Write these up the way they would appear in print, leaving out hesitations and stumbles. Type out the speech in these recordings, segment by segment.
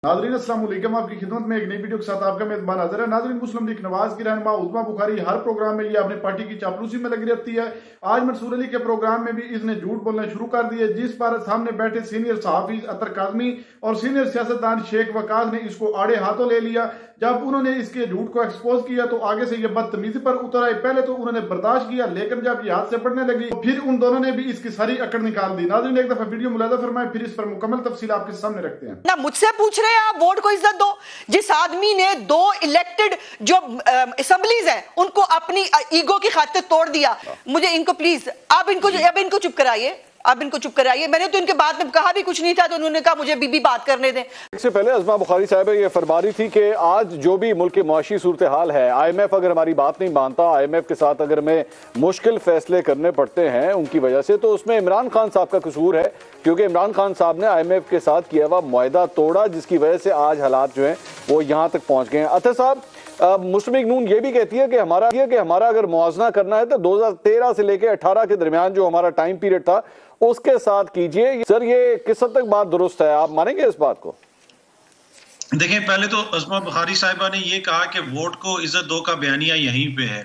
नाज़रीन अस्सलाम वालेकुम, आपकी खिदमत में एक नई वीडियो के साथ आपका मेज़बान हाज़िर है। नाज़रीन, मुस्लिम लीग नवाज की रहनुमा उज़्मा बुखारी हर प्रोग्राम में ये अपनी पार्टी की चापलूसी में लगी रहती है। आज मंसूर अली के प्रोग्राम में भी इसने झूठ बोलना शुरू कर दिए, जिस पर सामने बैठे सीनियर सहाफ़ी अतर काज़मी और सीनियर सियासतदान शेख वकास ने इसको आड़े हाथों ले लिया। जब उन्होंने इसके झूठ को एक्सपोज किया तो आगे से ये बदतमीजी पर उतर आए। पहले तो उन्होंने बर्दाश्त किया, लेकिन जब ये हाथ से बढ़ने लगी तो फिर उन दोनों ने भी इसकी सारी अकड़ निकाल दी। नाज़रीन, एक दफा वीडियो मुलाजा फरमाएं, फिर इस पर मुकम्मल तफसील आपके सामने रखते हैं। ना मुझसे पूछ रहे हैं आप वोट को इज्जत दो। जिस आदमी ने 2 इलेक्टेड जो असेंबलीज हैं उनको अपनी ईगो की खातिर तोड़ दिया, मुझे इनको प्लीज अब इनको चुप कराइए, अब इनको चुप कराइए। मैंने तो इनके बाद में कहा भी कुछ नहीं था, तो उन्होंने कहा मुझे बीबी बात करने दें। इससे पहले उज़्मा बुखारी साहब ये फरमा रही थी कि आज जो भी मुल्क की मुआशी सूरत हाल है, IMF अगर हमारी बात नहीं मानता, IMF के साथ अगर हमें मुश्किल फैसले करने पड़ते हैं उनकी वजह से, तो उसमें इमरान खान साहब का कसूर है, क्योंकि इमरान खान साहब ने IMF के साथ किया हुआ मुआहदा तोड़ा, जिसकी वजह से आज हालात जो हैं वो यहाँ तक पहुँच गए हैं। अतर साहब, मुस्लिम लीग नून ये भी कहती है कि हमारा अगर मुआवजा करना है तो 2013 से लेकर 18 के दरमियान जो हमारा टाइम पीरियड था उसके साथ कीजिए। सर, ये किस हद तक बात दुरुस्त है, आप मानेंगे इस बात को? देखें, पहले तो उज़्मा बुखारी साहिबा ने ये कहा कि वोट को इज्जत दो का बयानिया यहीं पे है।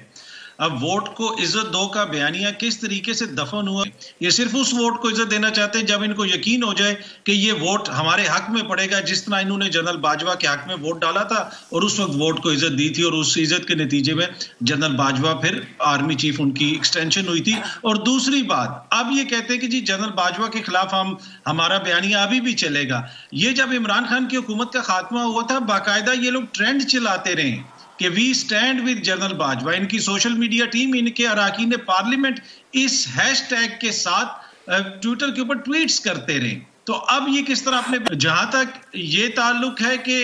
अब वोट को इज्जत दो का बयानिया किस तरीके से दफन हुआ, ये सिर्फ उस वोट को इज्जत देना चाहते हैं जब इनको यकीन हो जाए कि ये वोट हमारे हक में पड़ेगा, जिस तरह इन्होंने जनरल बाजवा के हक में वोट डाला था और उस वक्त वोट को इज्जत दी थी, और उस इज्जत के नतीजे में जनरल बाजवा फिर आर्मी चीफ उनकी एक्सटेंशन हुई थी। और दूसरी बात, अब ये कहते हैं कि जी जनरल बाजवा के खिलाफ हमारा बयानिया अभी भी चलेगा। ये जब इमरान खान की हुकूमत का खात्मा हुआ था, बाकायदा ये लोग ट्रेंड चलाते रहे कि we stand with general Bajwa. इनकी सोशल मीडिया टीम, इनके अराकीन पार्लियामेंट इस हैशटैग के साथ ट्विटर के ऊपर ट्वीट्स करते रहे। तो अब ये किस तरह अपने, जहां तक ये ताल्लुक है कि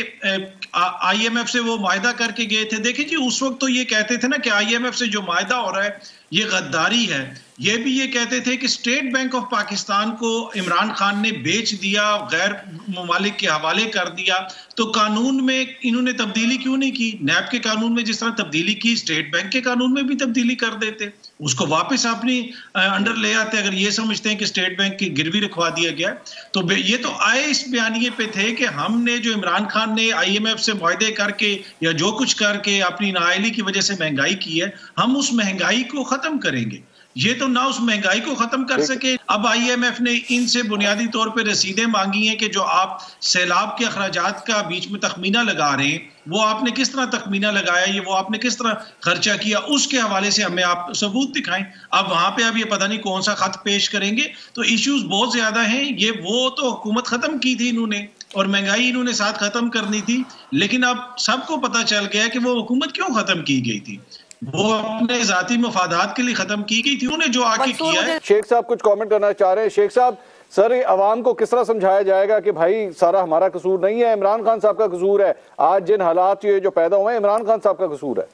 IMF से वो मुआहदा करके गए थे, देखिए जी उस वक्त तो ये कहते थे ना कि IMF से जो मुआहदा हो रहा है ये गद्दारी है। ये भी ये कहते थे कि स्टेट बैंक ऑफ पाकिस्तान को इमरान खान ने बेच दिया, गैर ममालिक के हवाले कर दिया। तो कानून में इन्होंने तब्दीली क्यों नहीं की? नैब के कानून में जिस तरह तब्दीली की, स्टेट बैंक के कानून में भी तब्दीली कर देते, उसको वापस अपनी अंडर ले आते। अगर ये समझते हैं कि स्टेट बैंक की गिरवी रखवा दिया गया, तो ये तो आए इस बयानिए पे थे कि हमने जो इमरान खान ने IMF से मुआहदे करके या जो कुछ करके अपनी नाअहली की वजह से महंगाई की है, हम उस महंगाई को खत्म करेंगे। ये तो ना उस महंगाई को खत्म कर सके। अब IMF ने इनसे बुनियादी तौर पे रसीदें मांगी हैं कि जो आप सैलाब के अखराजात का बीच में तखमीना लगा रहे हैं, वो आपने किस तरह तखमीना लगाया, ये वो आपने किस तरह खर्चा किया, उसके हवाले से हमें आप सबूत दिखाएं। अब वहां पे अब ये पता नहीं कौन सा खत पेश करेंगे। तो इश्यूज बहुत ज्यादा हैं। ये वो तो हुकूमत खत्म की थी इन्होंने, और महंगाई इन्होंने साथ खत्म करनी थी, लेकिन अब सबको पता चल गया कि वो हुकूमत क्यों खत्म की गई थी। वो अपने जाती मफादात के लिए खत्म की गई थी, उन्होंने जो आके किया है। शेख साहब कुछ कमेंट करना चाह रहे हैं। शेख साहब, सर अवाम को किस तरह समझाया जाएगा कि भाई सारा हमारा कसूर नहीं है, इमरान खान साहब का कसूर है, आज जिन हालात ये जो पैदा हुए हैं इमरान खान साहब का कसूर है?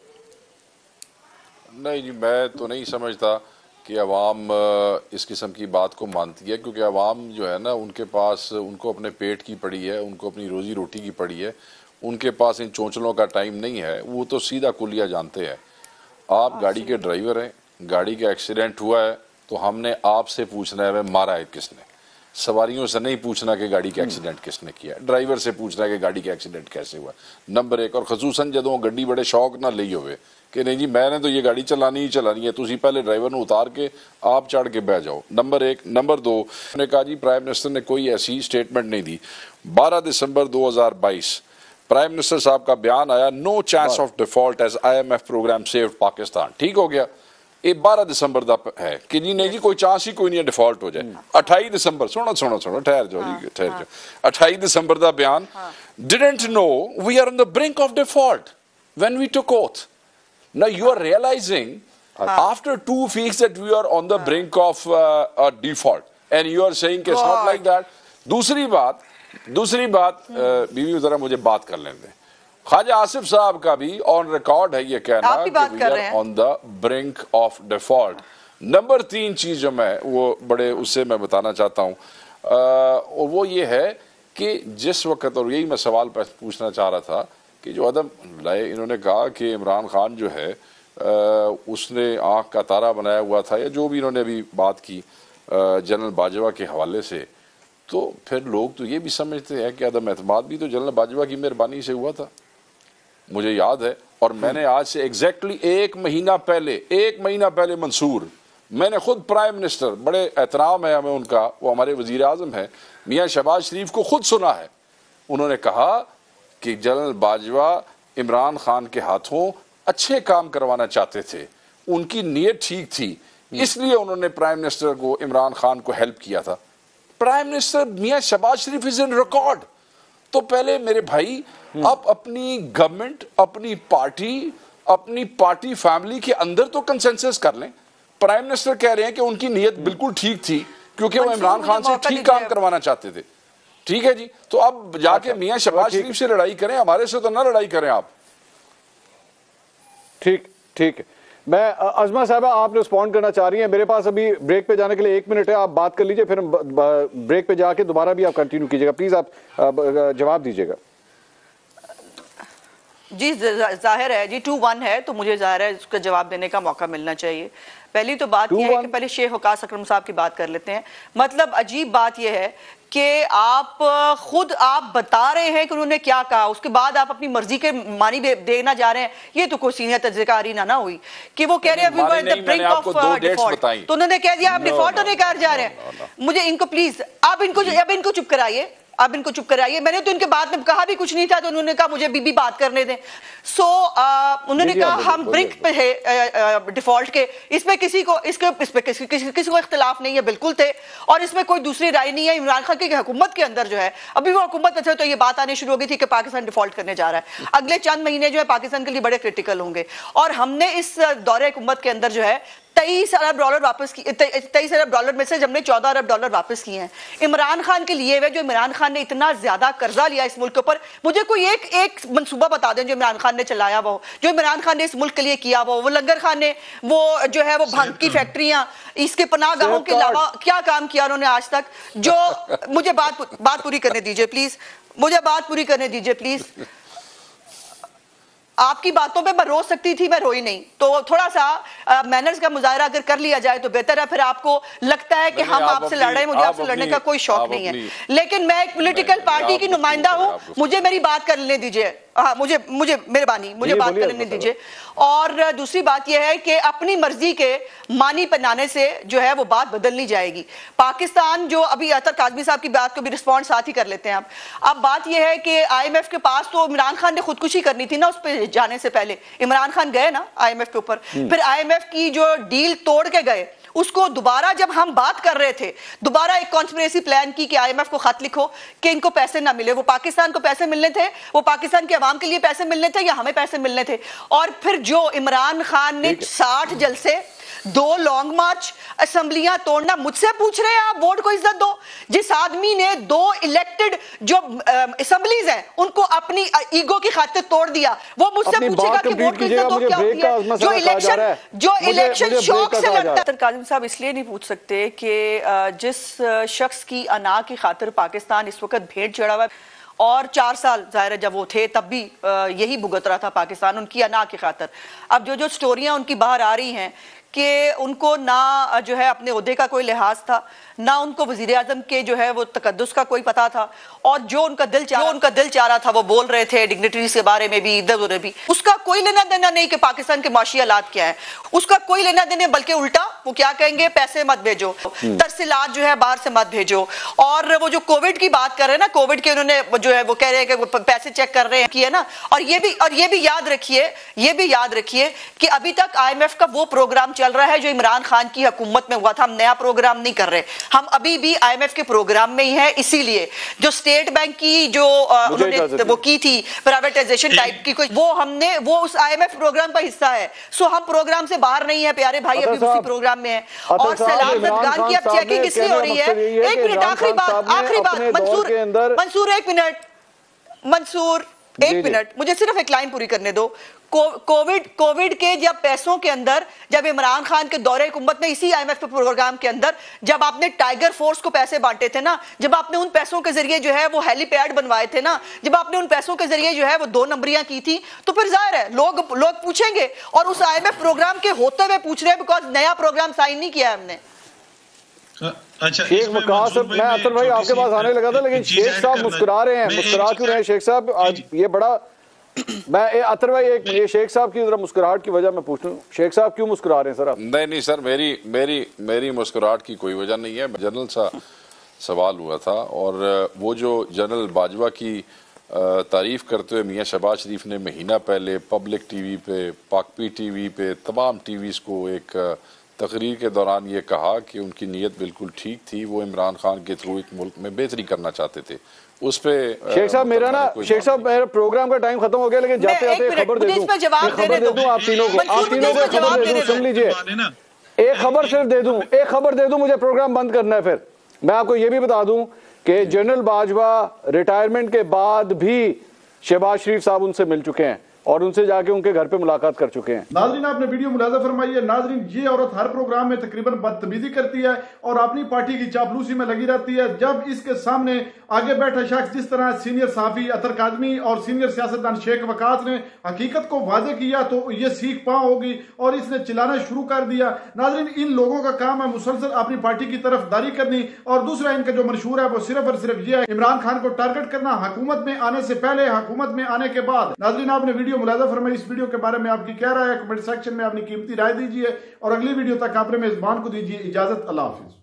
नहीं जी, मैं तो नहीं समझता कि अवाम इस किस्म की बात को मानती है, क्योंकि अवाम जो है ना, उनके पास, उनको अपने पेट की पड़ी है, उनको अपनी रोजी रोटी की पड़ी है, उनके पास इन चोंचलों का टाइम नहीं है। वो तो सीधा कुलिया जानते हैं। आप गाड़ी के ड्राइवर हैं, गाड़ी का एक्सीडेंट हुआ है तो हमने आपसे पूछना है मारा है किसने, सवारियों से नहीं पूछना कि गाड़ी का एक्सीडेंट किसने किया, ड्राइवर से पूछना है कि गाड़ी का एक्सीडेंट कैसे हुआ, नंबर 1। और खसूसन जदों गड्डी बड़े शौक ना ली होवे कि नहीं जी मैंने तो ये गाड़ी चलानी ही चलानी है, तुसी पहले ड्राइवर ने उतार के आप चढ़ के बह जाओ, नंबर 1। नंबर 2, उन्होंने कहा जी प्राइम मिनिस्टर ने कोई ऐसी स्टेटमेंट नहीं दी। 12 दिसंबर 2022 प्राइम मिनिस्टर साहब का बयान आया, no chance of default as IMF programme saved Pakistan. ठीक हो गया, ये 12 दिसंबर का है कि जी नहीं जी कोई चांस ही कोई नहीं है डिफॉल्ट हो जाए। 28 दिसंबर, सुनो ठहर जाओ जी, ठहर जाओ। 28 दिसंबर का बयान, didn't know we are on the brink of default when we took oath. Now you are realising after 2 weeks that we are on the brink of a default and you are saying it's not like that। दूसरी बात बीवी जरा मुझे बात कर लेने दें। ख्वाजा आसिफ साहब का भी ऑन रिकॉर्ड है ये कहना कि we are on the brink of default. Number 3 चीज जो मैं वो बड़े उससे मैं बताना चाहता हूँ, वो ये है कि जिस वक्त, और यही मैं सवाल पूछना चाह रहा था कि जो अदम लाए, इन्होंने कहा कि इमरान खान जो है उसने आँख का तारा बनाया हुआ था, या जो भी इन्होंने अभी बात की जनरल बाजवा के हवाले से, تو پھر لوگ تو یہ بھی سمجھتے ہیں کہ عدم اعتماد بھی تو جنرل باجوہ کی مہربانی سے ہوا تھا. مجھے یاد ہے، اور میں نے آج سے ایگزیکٹلی ایک مہینہ پہلے منصور، میں نے خود پرائم منسٹر، بڑے احترام ہے ہمیں ان کا، وہ ہمارے وزیر اعظم ہیں، میاں شہباز شریف کو خود سنا ہے. انہوں نے کہا کہ جنرل باجوہ عمران خان کے ہاتھوں اچھے کام کروانا چاہتے تھے، ان کی نیت ٹھیک تھی، اس لیے انہوں نے پرائم منسٹر کو، عمران خان کو ہیلپ کیا تھا. پرائم منسٹر میاں شہباز شریف از ان ریکارڈ. تو پہلے میرے بھائی آپ اپنی گورنمنٹ، اپنی پارٹی فیملی کے اندر تو کنسنسس کر لیں. پرائم منسٹر کہہ رہے ہیں کہ ان کی نیت بالکل ٹھیک تھی کیونکہ وہ عمران خان سے ٹھیک کام کروانا چاہتے تھے. ٹھیک ہے جی، تو اب جا کے میاں شہباز شریف سے لڑائی کریں، ہمارے سے تو نہ لڑائی کریں آپ. ٹھیک ہے. میں عظمہ صاحبہ آپ رسپونڈ کرنا چاہ رہی ہیں، میرے پاس ابھی بریک پہ جانے کے لیے 1 منٹ ہے، آپ بات کر لیجئے، پھر بریک پہ جا کے دوبارہ بھی آپ کنٹینیو کیجئے گا. پلیز آپ جواب دیجئے گا. جی ظاہر ہے جی 2-1 ہے، تو مجھے ظاہر ہے اس کا جواب دینے کا موقع ملنا چاہیے. پہلی تو بات یہ ہے کہ پہلے شیخ وقاص اکرم صاحب کی بات کر لیتے ہیں. مطلب عجیب بات یہ ہے کہ آپ بتا رہے ہیں کہ انہوں نے کیا کہا، اس کے بعد آپ اپنی مرضی کے معنی دینا جا رہے ہیں. یہ تو کوئی سینئر تجزیہ نہ ہوئی کہ وہ کہہ رہے ہیں we were at the brink of default، تو انہوں نے کہہ دیا آپ ڈیفالٹ ہونے کا جا رہے ہیں. مجھے ان کو پلیز اب ان کو چپ کرائیے. میں نے تو ان کے بعد میں کہا بھی کچھ نہیں تھا، تو انہوں نے کہا مجھے بھی بات کرنے دیں. سو انہوں نے کہا ہم برنک پہ ہے ڈیفالٹ کے، اس پہ کسی کو اختلاف نہیں ہے، بالکل تھے، اور اس میں کوئی دوسری رائے نہیں ہے. عمران خان کی حکومت کے اندر جو ہے، ابھی وہ حکومت میں تھے تو یہ بات آنے شروع ہو گئی تھی کہ پاکستان ڈیفالٹ کرنے جا رہا ہے. اگلے چند مہینے جو ہے پاکستان کے لیے بڑے کرٹیکل ہوں گے، اور ہم نے اس دور حکومت کے اندر جو ہے $23 ارب میں سے ہم نے $14 ارب واپس کیے ہیں. عمران خان کے لیے جو عمران خان نے اتنا زیادہ قرضہ لیا اس ملک کے اوپر، مجھے کوئی ایک منصوبہ بتا دیں جو عمران خان نے چلایا وہ، جو عمران خان نے اس ملک کے لیے کیا وہ لنگر خان نے وہ جو ہے وہ بھنگ کی فیکٹریاں، اس کے پناہ گاہوں کے علاوہ کیا کام کیا انہوں نے آج تک. جو مجھے بات پوری کرنے دیجئے پلیز. آپ کی باتوں پہ میں رو سکتی تھی، میں روئی نہیں. تو تھوڑا سا مینرز کا مظاہرہ اگر کر لیا جائے تو بہتر ہے. پھر آپ کو لگتا ہے کہ ہم آپ سے لڑ رہے ہیں، مجھے آپ سے لڑنے کا کوئی شوق نہیں ہے، لیکن میں ایک پولیٹیکل پارٹی کی نمائندہ ہوں، مجھے میری بات کرنے دیجئے. مجھے مہربانی مجھے بات کرنے دیجئے. اور دوسری بات یہ ہے کہ اپنی مرضی کے معنی بنانے سے جو ہے وہ بات بدل نہیں جائے گی. پاکستان جو ابھی اطہر کاظمی صاحب کی بات کو بھی رسپونس ساتھ ہی کر لیتے ہیں. اب بات یہ ہے کہ IMF کے پاس تو عمران خان نے خودکشی کرنی تھی نا، اس پہ جانے سے پہلے عمران خان گئے نا IMF کے اوپر، پھر IMF کی جو ڈیل توڑ کے گئے، اس کو دوبارہ جب ہم بات کر رہے تھے، دوبارہ ایک کانسپریسی پلان کی کہ IMF کو خط لکھو کہ ان کو پیسے نہ ملے. وہ پاکستان کو پیسے ملنے تھے، وہ پاکستان کے عوام کے لیے پیسے ملنے تھے یا ہمیں پیسے ملنے تھے. اور پھر جو عمران خان نے 60 جلسے، 2 لانگ مارچ، اسمبلیاں توڑنا، مجھ سے پوچھ رہے ہیں آپ ووٹ کو عزت دو. جس آدمی نے 2 الیکٹڈ جو اسمبلیز ہیں ان کو اپنی ایگو کی خاطر توڑ دیا، وہ مجھ سے پوچھے گا کہ ووٹ کو عزت دو کیا ہوتی ہے؟ جو الیکشن شوق سے لڑتا ہے. کاظم صاحب اس لیے نہیں پوچھ سکتے کہ جس شخص کی انا کی خاطر پاکستان اس وقت بھیڑ چڑھا ہوا ہے، اور 4 سال ظاہر ہے جب وہ تھے تب بھی یہی بھگت رہا تھا پاکستان ان کی انا کی خاطر. اب جو سٹوریاں ان کی باہر آ رہی ہیں کہ ان کو نہ جو ہے اپنے عہدے کا کوئی لحاظ تھا، نہ ان کو وزیر اعظم کے جو ہے وہ تقدس کا کوئی پتہ تھا، اور جو ان کا دل چاہ رہا تھا وہ بول رہے تھے ڈگنیٹریز کے بارے میں بھی، ادھر ادھر بھی. اس کا کوئی لینا دینا نہیں کہ پاکستان کے معاشی حالات کیا ہے، اس کا کوئی لینا دینا، بلکہ الٹا وہ کیا کہیں گے، پیسے مت بھیجو، ترسیلات جو ہے باہر سے مت بھیجو. اور وہ جو کووڈ کی بات کر رہے ہیں نا، کووڈ کے انہوں نے جو ہے وہ کہہ رہے ہیں کہ وہ پیسے چیک کر رہے ہیں کی ہے نا. اور یہ بھی یاد رکھیے کہ ابھی تک IMF کا وہ پروگرام چل رہا ہے جو عمران خان کی حکومت میں ہوا تھا. ہم نیا پروگرام نہیں کر رہے، ہم ابھی بھی IMF کے پروگرام میں ہی ہے. اسی لیے جو اسٹیٹ بینک کی جو انہوں نے وہ کی تھی پرائیویٹائزیشن ٹائپ کی، وہ اس IMF پروگرام کا حصہ ہے. سو ہم پروگرام سے باہر نہیں ہے پیارے بھائی، ابھی اسی پروگرام میں ہیں. اور سیلاب زدگان کی اب چیکنگ اس لیے ہو رہی ہے. ایک منٹ، آخری بات منصور ایک منٹ مجھے صرف ایک لائن پوری کرنے دو. کووڈ کے جب پیسوں کے اندر، جب عمران خان کے دور حکومت میں اسی IMF کے پروگرام کے اندر جب آپ نے ٹائیگر فورس کو پیسے بانٹے تھے نا، جب آپ نے ان پیسوں کے ذریعے جو ہے وہ ہیلی پیڈ بنوائے تھے نا، جب آپ نے ان پیسوں کے ذریعے جو ہے وہ 2 نمبریاں کی تھی، تو پھر ظاہر ہے لوگ پوچھیں گے. اور اس IMF پروگرام کے ہوتے ہوئے پوچھ رہے ہیں بیکاز نیا پروگرام سائن نہیں کیا ہے ہم نے. अच्छा, शेख वकास, मैं अतर भाई आपके पास आने लगा था, लेकिन शेख साहब मुस्कुरा रहे हैं, मुस्कुरा क्यों रहे हैं शेख साहब? आज ये बड़ा, मैं अतर भाई एक ये शेख साहब की जरा मुस्कुराहट की वजह मैं पूछूं, शेख साहब क्यों मुस्कुरा रहे हैं सर आप? नहीं सर, मेरी मुस्कुराहट की कोई वजह नहीं है। जनरल सा सवाल हुआ था, और वो जो जनरल बाजवा की तारीफ करते हुए मियाँ शहबाज शरीफ ने महीना पहले पब्लिक टीवी पे, पाकपी टीवी पे, तमाम टीवीज़ को एक तकरीर के दौरान ये कहा कि उनकी नीयत बिल्कुल ठीक थी, वो इमरान खान के थ्रू एक मुल्क में बेहतरी करना चाहते थे। उस पे शेख साहब मेरा मेरा प्रोग्राम का टाइम खत्म हो गया, लेकिन जाते जाते खबर दे दूं आप तीनों को, खबर दे दूं, सुन लीजिए, एक खबर सिर्फ दे दूं, मुझे प्रोग्राम बंद करना है। फिर मैं आपको ये भी बता दूं कि जनरल बाजवा रिटायरमेंट के बाद भी शहबाज शरीफ साहब उनसे मिल चुके हैं और उनसे जाके उनके घर पे मुलाकात कर चुके हैं। नाज़रीन आपने वीडियो मुलाजा फरमाई है। नाज़रीन ये औरत हर प्रोग्राम में तकरीबन बदतमीजी करती है और अपनी पार्टी की चापलूसी में लगी रहती है। जब इसके सामने आगे बैठा शख्स जिस तरह सीनियर साफी अतर काज़मी और सीनियर सियासतदान शेख वकास ने हकीकत को वादे किया तो ये सीख पाँ होगी और इसने चिल्लाना शुरू कर दिया। नाज़रीन इन लोगों का काम है मुसलसल अपनी पार्टी की तरफदारी करनी, और दूसरा इनका जो मंशूर है वो सिर्फ और सिर्फ ये है इमरान खान को टारगेट करना, हुकूमत में आने से पहले, हुकूमत में आने के बाद। नाज़रीन आपने वीडियो मुलाजा फरमाई, इस वीडियो के बारे में आपकी क्या राय है? कमेंट सेक्शन में अपनी कीमती राय दीजिए और अगली वीडियो तक अपने मेजबान को दीजिए इजाजत। अल्लाह हाफिज।